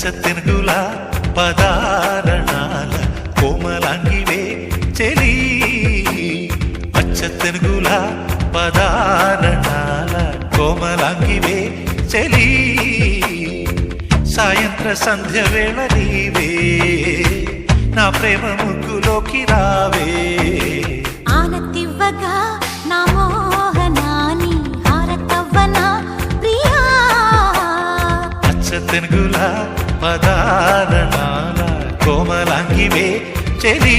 తెనుగుల పదారణాల కోమలాంగివే చెలి అచ్చ తెనుగుల పదారణాల కోమలాంగివే చెలి సాయంత్ర సంధ్య వేళ నీవే నా ప్రేమ ముగ్గులోకి రావే ఆనతివ్వగా నా మోహనాని హారతవ్వనా ప్రియా అచ్చ తెనుగుల పదారణాల కోమలాంగివే చెలి